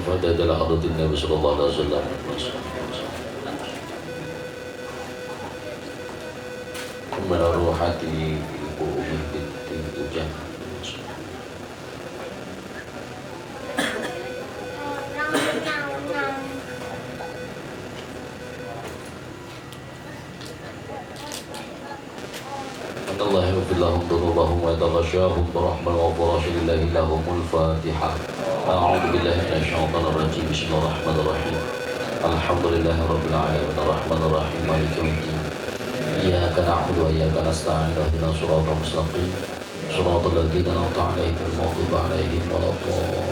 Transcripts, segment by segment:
الفاتحة إلى حضرة النبي صلى الله عليه وسلم. من روحات Ibu Umi binti Ujang. Allah yaghfir lahum dhunubahum wa yataghashahum birahmah wa farashillahi lahumul Fatihah. A'udzu billahi minasyaitonir rajim. Bismillahirrahmanirrahim. Alhamdulillahi rabbil alamin arrahmanir rahim maliki yaumiddin. Iyyaka na'budu wa iyyaka nasta'in ihdinas siratal mustaqim siratal ladzina an'amta 'alaihim ghairil maghdubi 'alaihim waladdallin.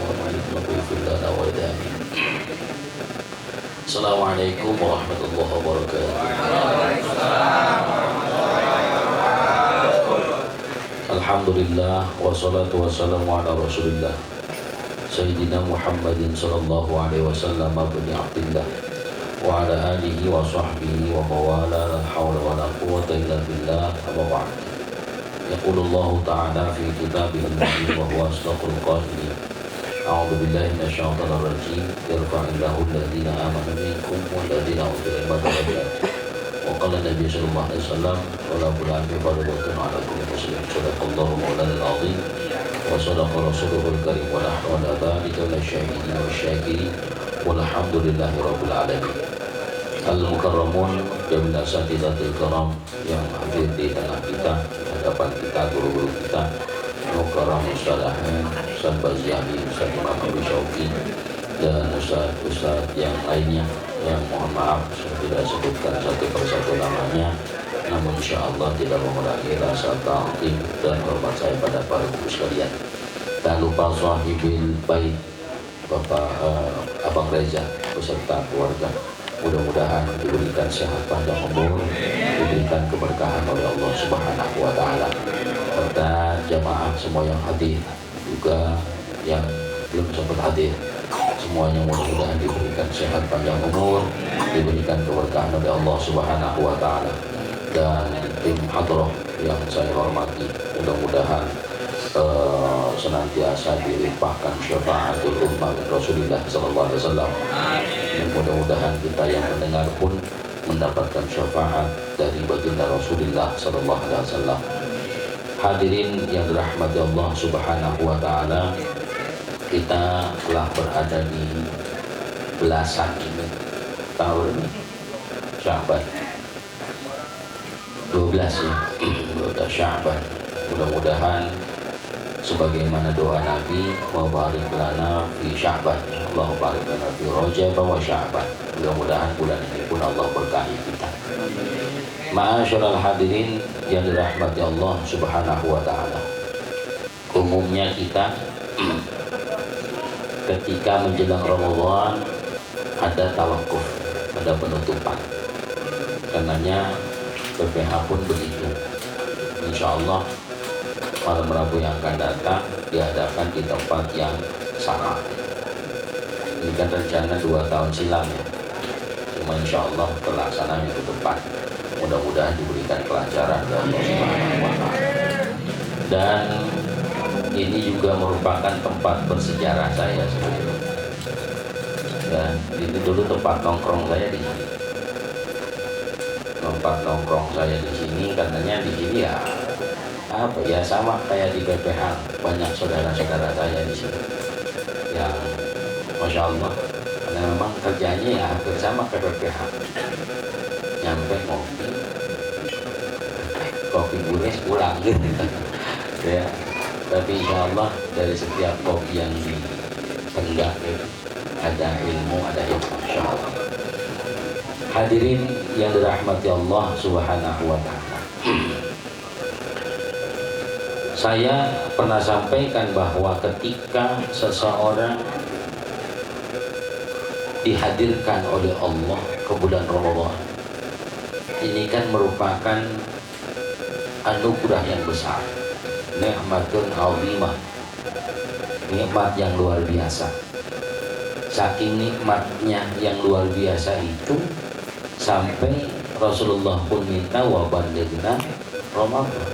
Assalamualaikum warahmatullahi wabarakatuh. Alhamdulillah wassalatu wassalamu ala Rasulillah Sayyidina Muhammadin sallallahu alaihi wasallam bin Abdillah wa ala alihi wa sahbihi wa mawala la hawla wa la quwwata illa billah amma ba'd. Yaqulullahu ta'ala fi kitabihil mubin wa huwa asdaqul qailin. A'udzu billahi minasyaitonir rajim. Yarfa'illahu alladhina amanu minkum walladhina utul ilma darajat. Wa qala Nabi sallallahu alaihi wasallam talabul ilmi fardhatun 'ala kulli muslim. Sadaqallahu maulanal 'azim wa sadaqa rasuluhul karim wa nahnu 'ala dzalika minasyahidin wasyakirin. Walhamdulillahi rabbil alamin. Al-mukarramun dan asatidatul kiram yang hadir di tengah kita, hadapan kita, guru-guru kita, mukarram ustadz Ustadz Baziani, Ustadz Imam Abi Syauqi, dan ustadz yang lainnya yang mohon maaf saya tidak sebutkan satu persatu namanya, namun insya Allah tidak mengurangi rasa ta'zim dan hormat saya pada para guru sekalian. Tak lupa sahibil bait Bapak Abang Reza beserta keluarga, mudah-mudahan diberikan sehat panjang umur, diberikan keberkahan oleh Allah Subhanahu wa taala. Serta jamaah semua yang hadir, juga yang belum sempat hadir, semuanya mudah-mudahan diberikan sehat panjang umur, diberikan keberkahan oleh Allah Subhanahu wa taala. Dan tim hadroh yang saya hormati, mudah-mudahan senantiasa dilimpahkan syafaatul ummah Rasulullah sallallahu alaihi wasallam. Mudah-mudahan kita yang mendengar pun mendapatkan syafaat dari baginda Rasulullah sallallahu alaihi wasallam. Hadirin yang dirahmati Allah Subhanahu wa taala, kita telah berada di belasan ini tahun Sya'ban 12 ya, 12 Sya'ban. Mudah-mudahan sebagaimana doa Nabi, wa barik lana fi Sya'ban, Allah barik lana fi Rajab wa Sya'ban. Mudah-mudahan bulan ini pun Allah berkahi kita. Ma'asyiral hadirin yang dirahmati Allah Subhanahu wa taala. Umumnya kita ketika menjelang Ramadan ada tawakuf, ada penutupan. Karenanya BPH pun begitu. Insya Allah malam Rabu yang akan datang diadakan di tempat yang sama. Ini kan rencana 2 tahun silam ya, cuma insya Allah pelaksanaan minggu depan. Mudah-mudahan diberikan kelancaran dari Allah Subhanahu wa taala. Dan ini juga merupakan tempat bersejarah saya sebetulnya. Dan itu dulu tempat nongkrong saya di sini. Tempat nongkrong saya di sini, karenanya di sini ya apa ya, sama kayak di BPH, banyak saudara-saudara saya di sini yang masya Allah, karena memang kerjanya ya hampir sama kayak BPH, nyampe kopi guris pulang gitu ya. Tapi insya Allah dari setiap kopi yang ditenggak gitu, ada ilmu, ada hikmah insya Allah. Hadirin yang dirahmati Allah Subhanahu wa ta'ala, saya pernah sampaikan bahwa ketika seseorang dihadirkan oleh Allah ke bulan Ramadan, ini kan merupakan anugerah yang besar, nikmatun azimah, nikmat yang luar biasa. Saking nikmatnya yang luar biasa itu, sampai Rasulullah pun minta wa ballighna Ramadan,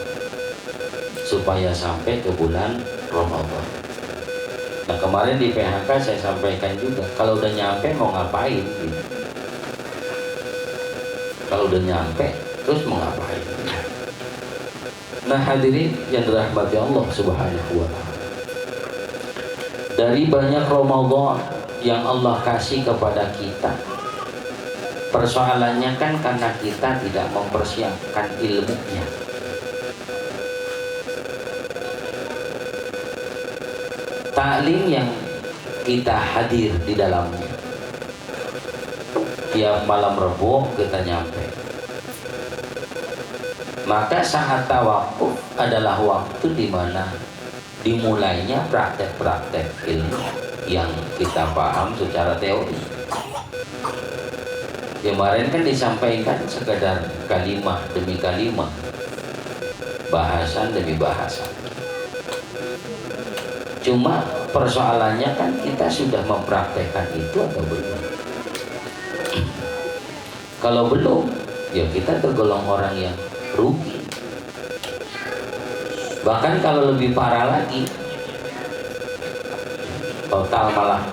supaya sampai ke bulan Ramadan. Nah kemarin di PHK saya sampaikan juga, kalau udah nyampe mau ngapain gitu. Kalau udah nyampe terus mau ngapain. Nah hadirin yang dirahmati Allah Subhanahu wa ta'ala, dari banyak Ramadan yang Allah kasih kepada kita, persoalannya kan karena kita tidak mempersiapkan ilmunya. Taklim yang kita hadir di dalamnya, tiap malam Rabu kita nyampe, maka saat tawakuf adalah waktu di mana dimulainya praktek-praktek ilmu yang kita paham secara teori. Kemarin kan disampaikan sekedar kalimat demi kalimat, bahasan demi bahasan. Cuma persoalannya kan kita sudah mempraktekkan itu atau belum. Kalau belum, ya kita tergolong orang yang rugi. Bahkan kalau lebih parah lagi, total malah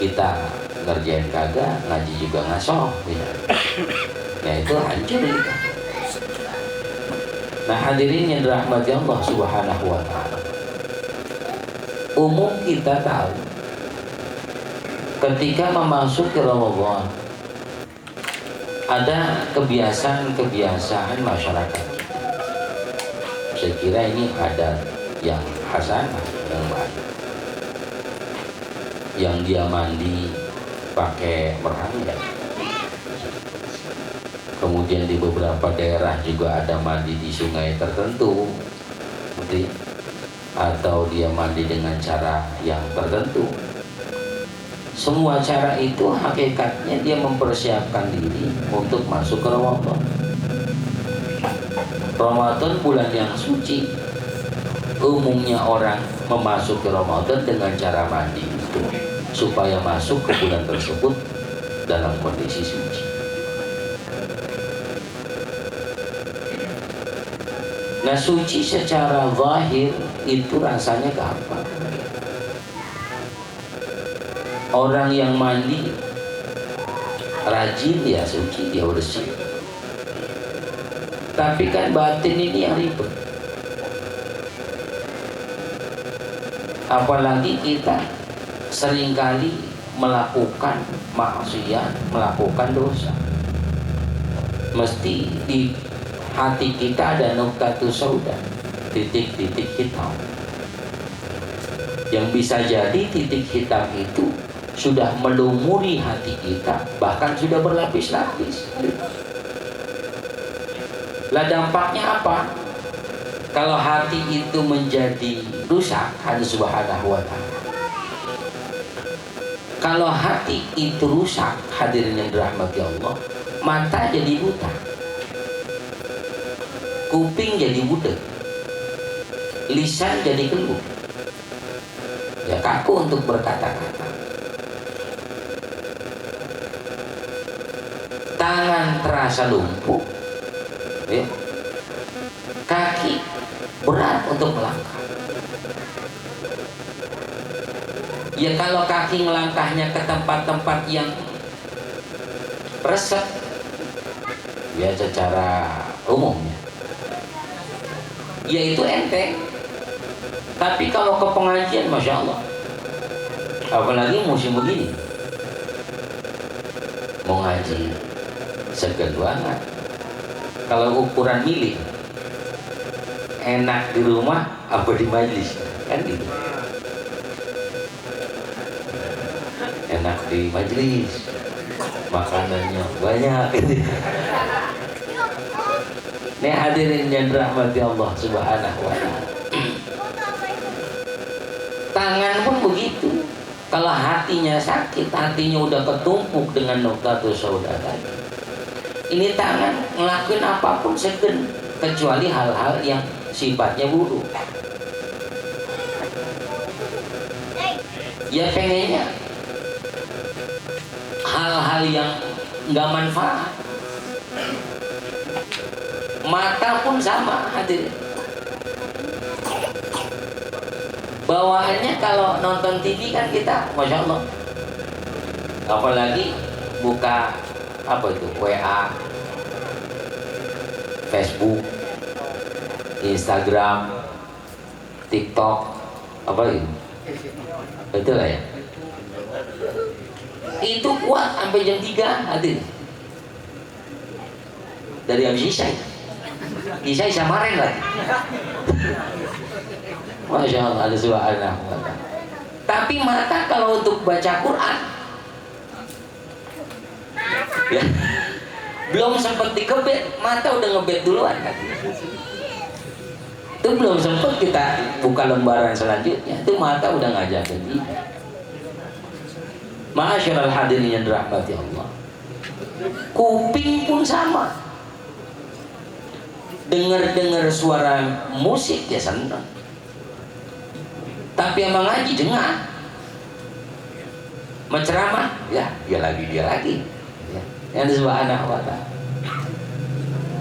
kita ngerjain kagak, ngaji juga ngasoh ya. Nah itu hancur kita. Nah hadirin yang dirahmati Allah Subhanahu wa ta'ala, umum kita tahu ketika memasuki Ramadan ada kebiasaan-kebiasaan masyarakat. Saya kira ini ada yang hasanah, yang baik. Yang dia mandi pakai merangga. Kemudian di beberapa daerah juga ada mandi di sungai tertentu, atau dia mandi dengan cara yang tertentu. Semua cara itu hakikatnya dia mempersiapkan diri untuk masuk ke Ramadan. Ramadan bulan yang suci. Umumnya orang memasuki Ramadan dengan cara mandi itu supaya masuk ke bulan tersebut dalam kondisi suci. Nah suci secara zahir itu rasanya gampang. Orang yang mandi rajin, dia suci, dia bersih. Tapi kan batin ini yang ribet. Apalagi kita seringkali melakukan maksiat, melakukan dosa. Mesti di hati kita ada nuqtatun sauda, titik-titik hitam. Yang bisa jadi titik hitam itu sudah melumuri hati kita, bahkan sudah berlapis-lapis. Lah dampaknya apa? Kalau hati itu menjadi rusak, hati Subhanahu wa ta'ala. Kalau hati itu rusak, hadirin yang dirahmati Allah, mata jadi buta, kuping jadi budak, lisan jadi keluh, ya kaku untuk berkata-kata, tangan terasa lumpuh, ya. Kaki berat untuk melangkah. Ya kalau kaki melangkahnya ke tempat-tempat yang resep, ya secara umumnya, ya itu enteng. Tapi kalau ke pengajian, Masya Allah, apalagi musim begini, mau ngaji segan banget. Kalau ukuran milih, enak di rumah apa di majlis, kan gitu. Enak di majlis, makanannya banyak gitu. Ini hadirin yang dirahmati Allah Subhanahu wa ta'ala. Tangan pun begitu. Kalau hatinya sakit, hatinya udah ketumpuk dengan nuqtatun sauda tadi, ini tangan ngelakuin apapun segen, kecuali hal-hal yang sifatnya buruk. Ya pengennya hal-hal yang nggak manfaat. Mata pun sama, hadirin. Bawaannya kalau nonton TV kan kita, masya Allah, apalagi buka apa itu, WA, Facebook, Instagram, TikTok, apa itu, betul lah ya. Itu kuat sampai jam 3 hadir dari habis Isya samarin lagi. Masya Allah, ada subhanallah. Tapi mata kalau untuk baca Quran ya, belum sempat dikebet, mata udah ngebet duluan kan. Itu belum sempat kita buka lembaran selanjutnya, itu mata udah ngajakin kita. Ma'asyiral hadirin yang dirahmati Allah, kuping pun sama. Dengar suara musik ya senang, tapi yang mengaji dengar, menceramah ya dia lagi ya. Yang subhanahu wa ta'ala.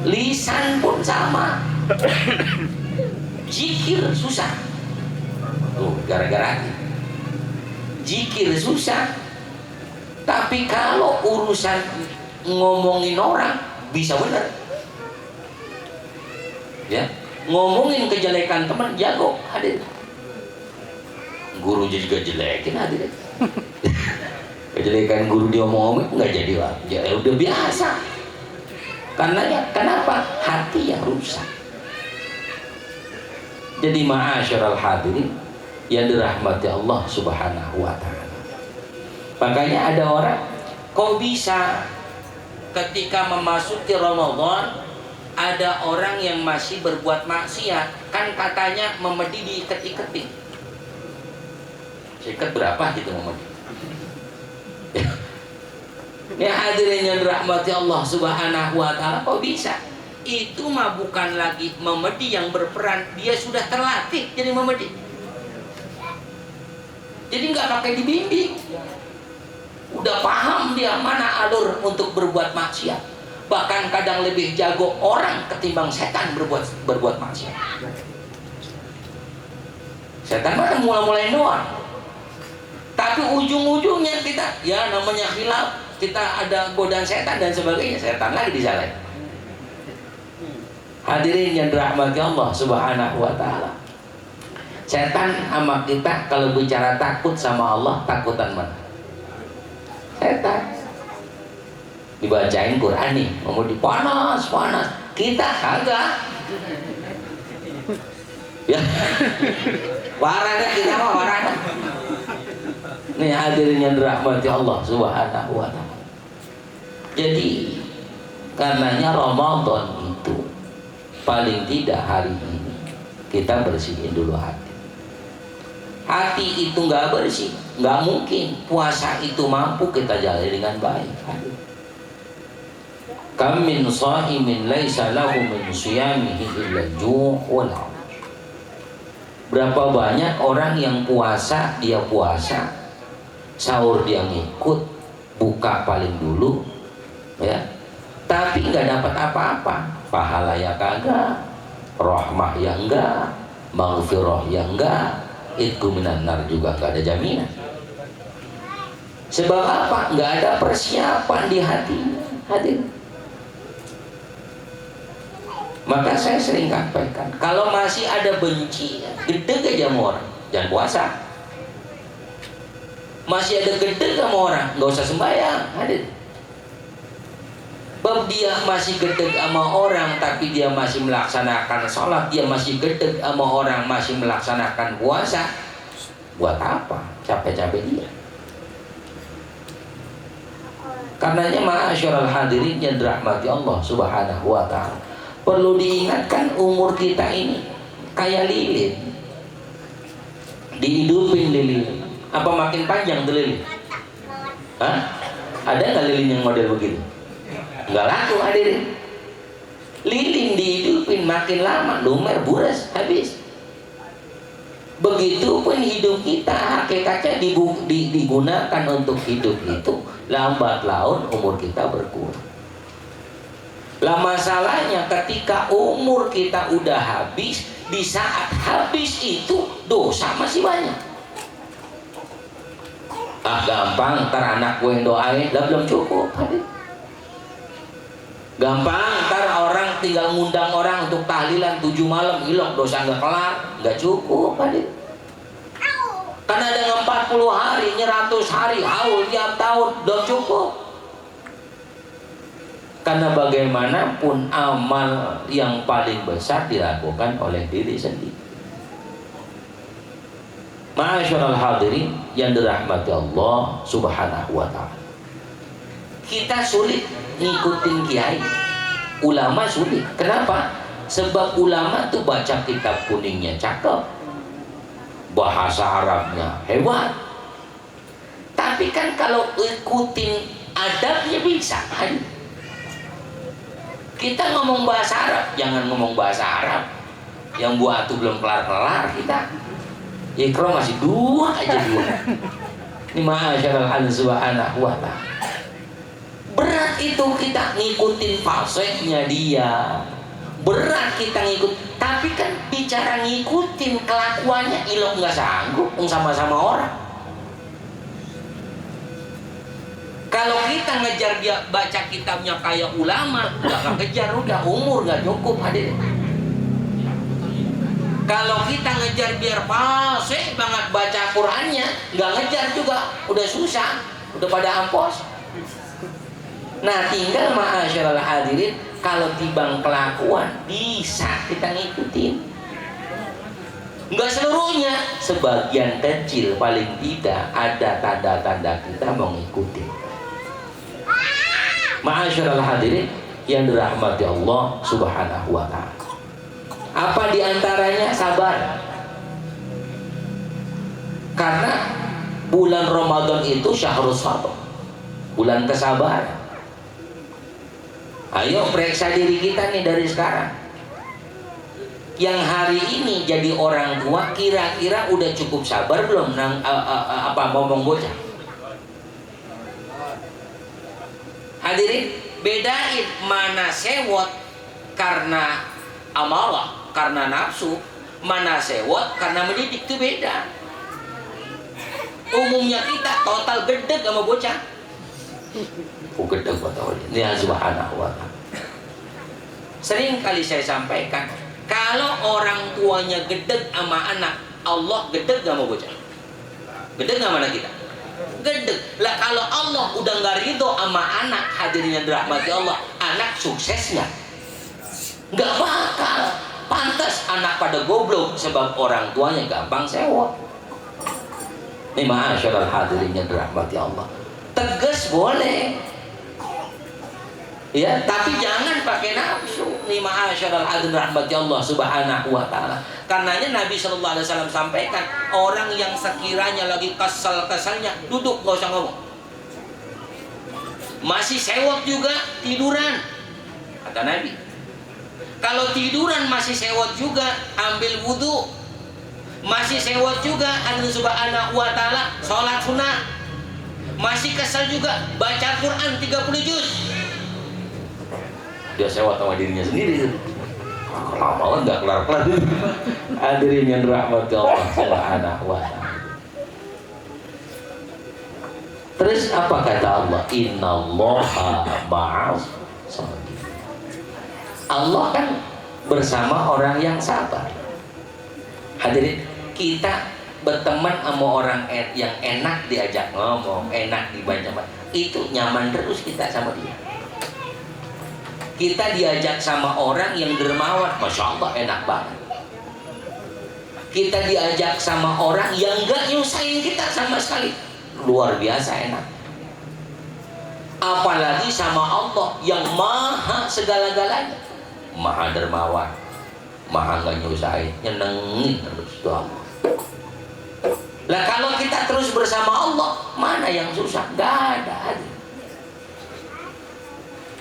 Lisan pun sama. Zikir susah. Tuh gara-gara zikir susah. Tapi kalau urusan ngomongin orang bisa bener. Ya, ngomongin kejelekan teman jago hadir. Guru juga jelekin hadir. Kejelekan guru diomongin nggak jadi lah, ya udah biasa. Karena ya kenapa? Hati yang rusak. Jadi ma'asyiral hadirin yang dirahmati Allah Subhanahu wa ta'ala. Makanya ada orang, kok bisa ketika memasuki Ramadan ada orang yang masih berbuat maksiat? Kan katanya memedi diikat-ikatin. Ikat berapa gitu memedi? Ya hadirin yang dirahmati Allah Subhanahu wa ta'ala, kok bisa? Itu mah bukan lagi memedi yang berperan, dia sudah terlatih jadi memedi. Jadi nggak pakai dibimbing, udah paham dia mana alur untuk berbuat maksiat. Bahkan kadang lebih jago orang ketimbang setan berbuat maksiat. Setan mah mulai-mulai doang, tapi ujung-ujungnya kita ya namanya khilaf, kita ada godaan setan dan sebagainya, setan lagi disalahin. Hadirin yang dirahmati Allah Subhanahu wa ta'ala, setan sama kita kalau bicara takut sama Allah, takutan mana? Setan. Dibacain Quran nih, mau dipanas, kita kagak. Ya, parah kan kita mah, parah kan? Nih hadirin yang dirahmati Allah Subhanahu wa ta'ala. Jadi karenanya Ramadan itu paling tidak hari ini kita bersihin dulu hati. Hati itu nggak bersih, nggak mungkin puasa itu mampu kita jalani dengan baik. Kam min sha'imin laisa lahu min shiyamihi illa ju' wal 'atash. Berapa banyak orang yang puasa, dia puasa, sahur dia ngikut, buka paling dulu, ya, tapi nggak dapat apa-apa. Pahala ya kagak, rahmah ya enggak, maghfirah ya enggak, itqu minan nar juga nggak ada jaminan. Sebab apa? Nggak ada persiapan di hatinya. Hadir. Maka saya sering sampaikan, kalau masih ada benci, gedeg aja sama orang, jangan puasa. Masih ada gedeg sama orang, nggak usah sembahyang. Hadir. Sebab dia masih gedeg sama orang, tapi dia masih melaksanakan sholat, dia masih gedeg sama orang, masih melaksanakan puasa, buat apa? Capek-capek dia. Karenanya ma'asyiral hadirin yang dirahmati Allah Subhanahu wa ta'ala, perlu diingatkan umur kita ini kayak lilin, dihidupin lilin. Apa makin panjang tuh lilin? Hah? Ada nggak lilin yang model begitu? Nggak laku hadirin. Lilin dihidupin makin lama lumer, buras, habis. Begitupun hidup kita hakikatnya digunakan untuk hidup itu, lambat laun umur kita berkurang. Lah masalahnya ketika umur kita udah habis, di saat habis itu dosa masih banyak. Gampang, ntar anak gue yang doain, lah belum cukup. Gampang, ntar orang tinggal ngundang orang untuk tahlilan 7 malam, hilang dosa nggak kelar, nggak cukup. Karena ada yang 40 hari, 100 hari, haul tiap tahun, belum cukup. Karena bagaimanapun amal yang paling besar dilakukan oleh diri sendiri. Ma'asyiral hadirin yang dirahmati Allah Subhanahu wa ta'ala. Kita sulit ngikutin kiai, ulama sulit. Kenapa? Sebab ulama tuh baca kitab kuningnya cakep, bahasa Arabnya hebat. Tapi kan kalau ikutin adabnya bisa. Kita ngomong bahasa Arab, jangan ngomong bahasa Arab yang buat tuh belum kelar-kelar kita. Iqra masih 2 aja 2. Ini ma'asyiral subhanahu wa ta'ala. Berat itu kita ngikutin falsafahnya dia. Berat kita ngikut. Tapi kan bicara ngikutin kelakuannya ilok nggak sanggup, sama-sama orang. Kalau kita ngejar dia baca kitabnya kayak ulama, nggak kejar, udah umur nggak cukup hadir. Kalau kita ngejar biar fasih banget baca Qurannya, nggak ngejar juga, udah susah, udah pada ampos. Nah tinggal ma'asyiral hadirin, kalau tibang kelakuan bisa kita ngikutin. Nggak seluruhnya, sebagian kecil paling tidak ada tanda-tanda kita mau ngikutin. Ma'asyiral hadirin yang dirahmati Allah Subhanahu wa ta'ala. Apa diantaranya? Sabar. Karena bulan Ramadan itu syahrul sabr, bulan kesabaran. Ayo periksa diri kita nih dari sekarang. Yang hari ini jadi orang tua kira-kira udah cukup sabar belum ngomong bocah? Hadirin, bedain mana sewot karena amalah, karena nafsu, mana sewot karena mendidik, itu beda. Umumnya kita total gedeg sama bocah. Gedeg betul. Ini subhanahu wa ta'ala. Sering kali saya sampaikan, kalau orang tuanya gedeg sama anak, Allah gedeg sama bocah. Gedeg sama anak kita. Gedeg lah. Kalau Allah udah nggak ridho sama anak, hadirin yang dirahmati Allah, anak sukses nggak bakal. Pantas anak pada goblok sebab orang tuanya gampang sewot. Ini ma'asyiral hadirin yang dirahmati Allah, tegas boleh ya, tapi jangan pakai nafsu. Ini ma'asyiral hadirin rahmati Allah Subhanahu wa ta'ala. Karenanya Nabi sallallahu alaihi wasallam sampaikan, orang yang sekiranya lagi kesal-kesalnya duduk, nggak usah ngomong. Masih sewot juga tiduran, kata Nabi. Kalau tiduran masih sewot juga, ambil wudhu. Masih sewot juga, Allah Subhanahu wa ta'ala, sholat sunnah. Masih kesal juga, baca Quran 30 juz. Dia sewot sama dirinya sendiri. Lama nggak kelar-kelar. Hadirin yang dirahmati Allah Subhanahu wa ta'ala. Terus apa kata Allah? Innallaha ma'as sabirin. Allah kan bersama orang yang sabar. Hadirin, kita berteman sama orang yang enak diajak ngomong, enak dibaca, itu nyaman terus kita sama dia. Kita diajak sama orang yang dermawan, masya Allah enak banget. Kita diajak sama orang yang gak nyusahin kita sama sekali, luar biasa enak. Apalagi sama Allah yang maha segala-galanya, maha dermawan, maha gak nyusahin, nyenengin terus itu Allah. Lah kalau kita terus bersama Allah, mana yang susah? Gak ada.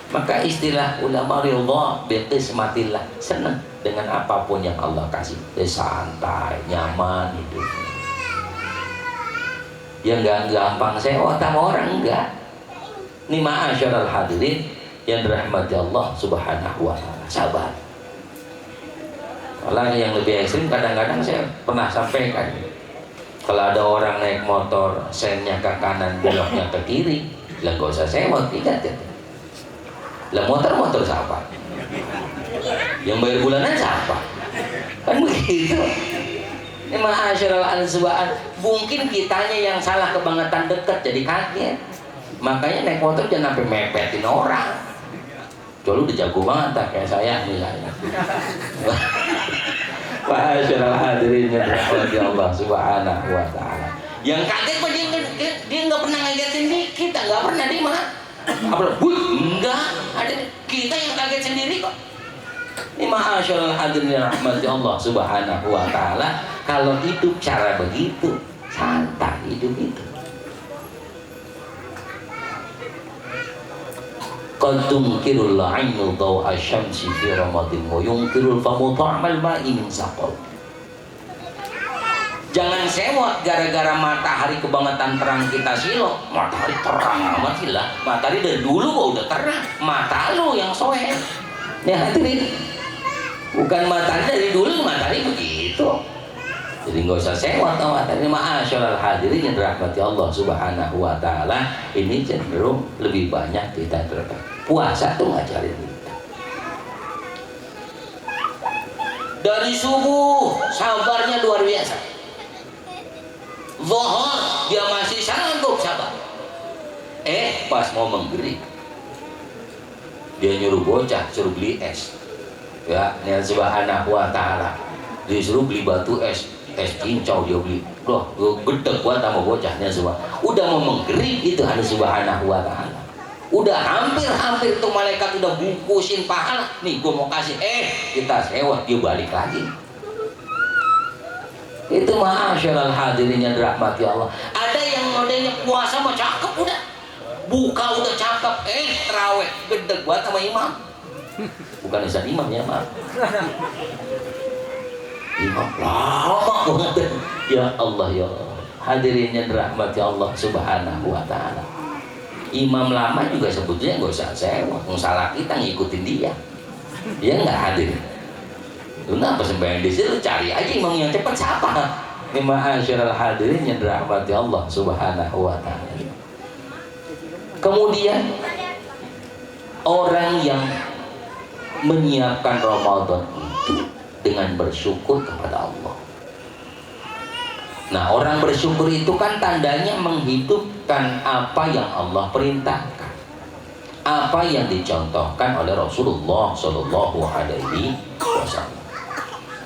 Maka istilah ulama ridha biqismatillah, senang dengan apapun yang Allah kasih, santai, nyaman hidup. Ya enggak gampang sewot sama orang, enggak. Ini ma'asyiral hadirin yang dirahmati Allah Subhanahu wa ta'ala, sabar. Malah yang lebih ekstrim kadang-kadang saya pernah sampaikan, kalau ada orang naik motor sennya ke kanan beloknya ke kiri, lah gak usah sewa, tidak. Lah motor siapa? Yang bayar bulanan siapa? Kan begitu. Ini ma'asyiral ansubaan, mungkin kitanya yang salah kebangetan dekat jadi kaget. Makanya naik motor jangan sampai mepetin orang. Kalau udah jago banget tak kayak saya misalnya. Ma'asyiral hadirin yang dirahmati Allah Subhanahu wa taala. Yang kaget mah dia enggak pernah ngagetin kita, enggak pernah dia mah. Enggak, ada kita yang kaget sendiri kok. Ini ma'asyiral hadirin yang dirahmati Allah Subhanahu wa taala. Kalau hidup cara begitu, santai hidup itu. Qad tunkirul 'ainu daw asy-syamsi fi ramadin wa yunkirul famu ta'mal ma'i min saqal. Jangan sewot gara-gara matahari kebangetan terang kita silo. Matahari terang amat lah. Matahari dari dulu kok udah terang. Mata lu yang soe. Nih hadirin. Bukan matahari dari dulu, matahari begitu. Jadi nggak usah sewot sama matahari. Ma'asyiral hadirin yang dirahmati Allah Subhanahu wa taala, ini cenderung lebih banyak kita terkait. Puasa tuh ngajarin kita. Dari subuh sabarnya luar biasa. Zuhur dia masih sanggup sabar. Pas mau maghrib dia nyuruh bocah suruh beli es. Ya, nih Subhanahu wa taala. Disuruh beli batu es cincau dia beli. Loh, gede buat sama bocahnya semua. Udah mau maghrib itu hanya Subhanahu wa taala. Udah hampir tuh malaikat udah bungkusin pahala. Nih gua mau kasih kita sewa, dia balik lagi. Itu ma'asyiral hadirin yang dirahmati Allah. Ada yang modelnya puasa mah cakep udah. Buka udah cakep, terawih gede buat sama imam. Bukan Ustaz imam ya, maaf. Imam lama banget. Ya Allah ya Allah. Hadirin yang dirahmati Allah Subhanahu wa taala. Imam lama juga sebetulnya nggak usah sewa. Salah kita ngikutin dia. Dia nggak hadir. Lu kenapa sembahyang di situ? Cari aja imam yang cepat siapa? Ma'asyiral hadirin yang dirahmati Allah Subhanahu wa taala. Kemudian orang yang menyiapkan Ramadan itu dengan bersyukur kepada Allah. Nah, orang bersyukur itu kan tandanya menghidupkan apa yang Allah perintahkan, apa yang dicontohkan oleh Rasulullah Shallallahu Alaihi Wasallam.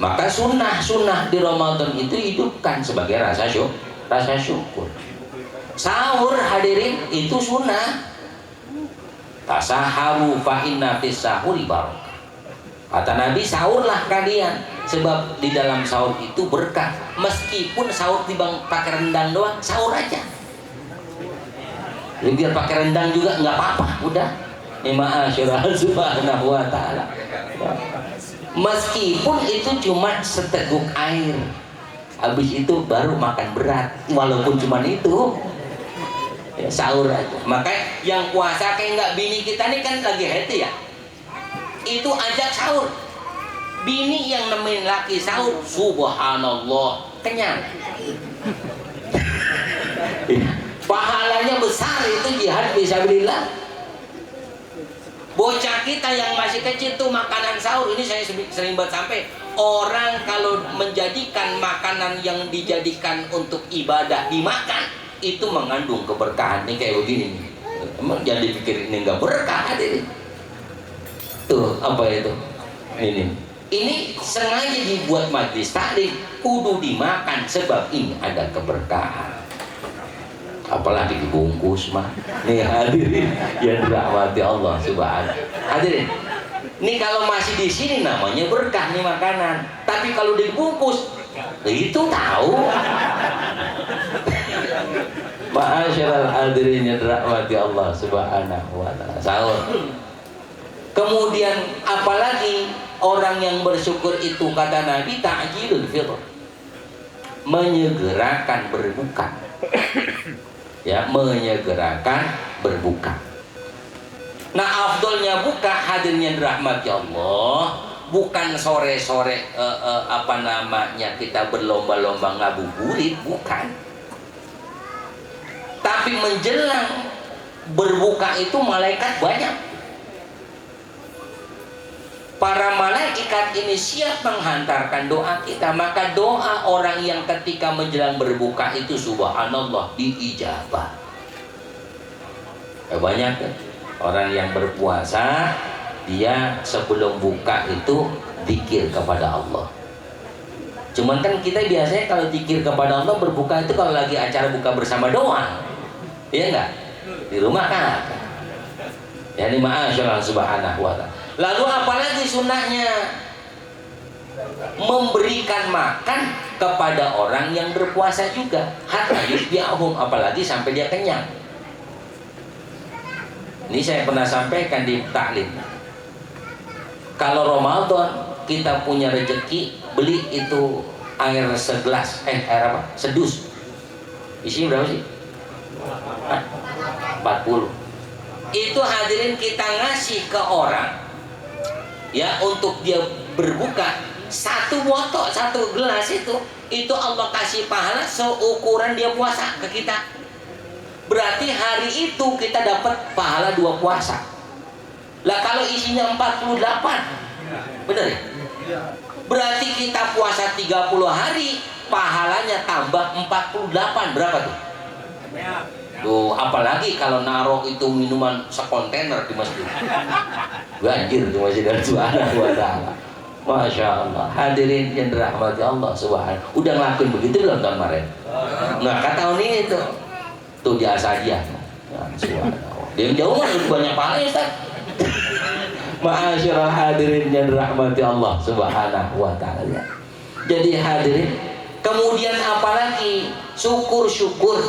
Maka sunnah di Ramadan itu hidupkan sebagai rasa syukur. Sahur hadirin itu sunnah. Tasaharu fa inna fis sahuri barakah. Kata Nabi, sahurlah kalian sebab di dalam sahur itu berkah. Meskipun sahur pakai rendang doang, sahur aja. Ya, biar pakai rendang juga nggak apa-apa, udah. Ma'asyiral subhanahu wa ta'ala. Meskipun itu cuma seteguk air, habis itu baru makan berat, walaupun cuma itu ya, sahur aja. Maka yang puasa kayak nggak bini kita nih kan lagi happy ya, itu ajak sahur. Bini yang nemenin laki sahur, subhanallah, kenyang. Pahalanya besar itu jihad fisabilillah. Bocah kita yang masih kecil tuh makanan sahur ini saya sering banget sampai orang kalau menjadikan makanan yang dijadikan untuk ibadah dimakan itu mengandung keberkahan nih kayak begini nih. Emang jangan dipikir ini nggak berkah ini. Tuh apa itu? Ini sengaja dibuat majlis taklim kudu dimakan sebab ini ada keberkahan. Apalagi dibungkus mah. Nih hadirin yang dirahmati Allah Subhanahu. Hadirin, ini kalau masih di sini namanya berkah nih makanan. Tapi kalau dibungkus, itu tahu. Ma'asyiral hadirin yang dirahmati Allah Subhanahu wa taala. Sahur. Kemudian apalagi orang yang bersyukur itu kata Nabi ta'jilul fitr. Menyegerakan berbuka. Ya, menyegerakan berbuka. Nah, afdolnya buka hadirin yang dirahmati Allah bukan sore-sore kita berlomba-lomba ngabuburit, bukan. Tapi menjelang berbuka itu malaikat banyak. Para malaikat ini siap menghantarkan doa kita. Maka doa orang yang ketika menjelang berbuka itu subhanallah diijabah. Banyak kan? Orang yang berpuasa, dia sebelum buka itu zikir kepada Allah. Cuman kan kita biasanya kalau zikir kepada Allah berbuka itu kalau lagi acara buka bersama doang, iya enggak? Di rumah kan? Ya ini ma'asyarah subhanahu wa ta'ala. Lalu apalagi sunnahnya? Memberikan makan kepada orang yang berpuasa juga. Hatta yusbi'ahum, apalagi sampai dia kenyang. Ini saya pernah sampaikan di taklim. Kalau Ramadan kita punya rezeki, beli itu air segelas, sedus. Isinya berapa sih? 40. Itu hadirin kita ngasih ke orang, ya, untuk dia berbuka. Satu botol, satu gelas itu Allah kasih pahala seukuran dia puasa ke kita. Berarti hari itu kita dapat pahala 2 puasa. Lah kalau isinya 48, bener ya? Berarti kita puasa 30 hari, pahalanya tambah 48. Berapa tuh? Tuh, apalagi kalau naruh itu minuman sekontainer di masjid. Banjir di masjid dan Subhanahu wa ta'ala. Masya Allah. Hadirin yang dirahmati Allah Subhanahu. Udah ngelakuin begitu belum tahun kemarin? Nah, kata tahun ini tuh di Asadia. Nah, Subhanallah. Dia jauh kan banyak pahala ya, Ustaz. Ma'asyiral hadirin yang dirahmati Allah Subhanahu wa ta'ala. Jadi hadirin, kemudian apalagi syukur-syukur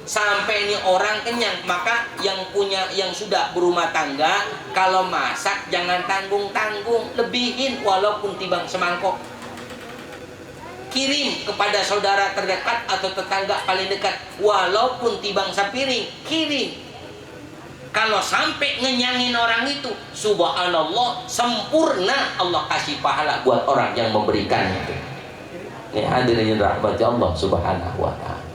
sampai ini orang kenyang. Maka yang sudah berumah tangga, kalau masak jangan tanggung-tanggung, lebihin walaupun timbang semangkok. Kirim kepada saudara terdekat atau tetangga paling dekat, walaupun timbang sepiring, kirim. Kalau sampai ngenyangin orang itu, subhanallah, sempurna Allah kasih pahala buat orang yang memberikan itu. Ini hadirin rahmati Allah Subhanahu wa ta'ala.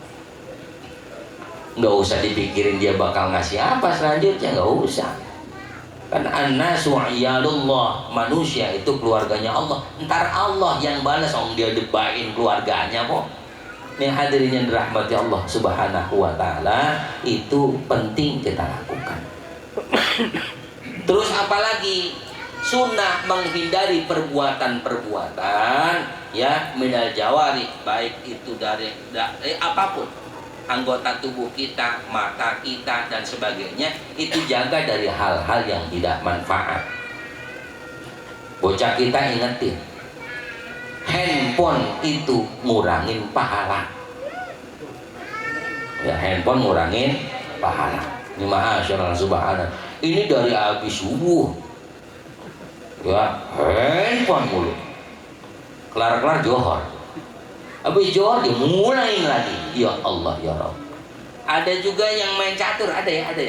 Nggak usah dipikirin dia bakal ngasih apa selanjutnya, nggak usah. Kan an-nasu iyalullah, manusia itu keluarganya Allah. Ntar Allah yang balas, dia debain keluarganya kok. Ini hadirin yang dirahmati Allah Subhanahu wa ta'ala, itu penting kita lakukan. Terus apalagi sunnah menghindari perbuatan-perbuatan ya minal jawari, baik itu dari apapun anggota tubuh kita, mata kita dan sebagainya, itu jaga dari hal-hal yang tidak manfaat. Bocah kita ingetin, handphone itu ngurangin pahala. Ya, handphone ngurangin pahala. Ini ma'asyarah subhanallah. Ini dari habis subuh. Ya, handphone mulu. Kelar-kelar johor. Habis johor dimulain lagi. Ya Allah ya Rabb. Ada juga yang main catur, ada ya? Ada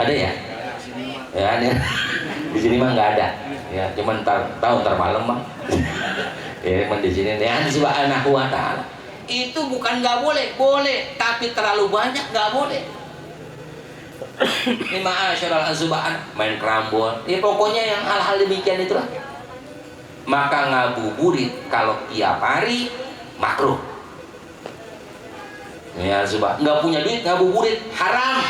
ya? Ya, ada. Di sini mah nggak ada. Ya, cuman ntar malam mah. Ya, cuman di sini ya Subhanahu wa ta'ala. Itu bukan nggak boleh, boleh, tapi terlalu banyak nggak boleh. Ini ma'asyiral azubaan, main kerambol. Ya pokoknya yang hal-hal demikian itulah. Maka ngabuburit kalau tiap hari makruh. Ya sebab nggak punya duit ngabuburit haram.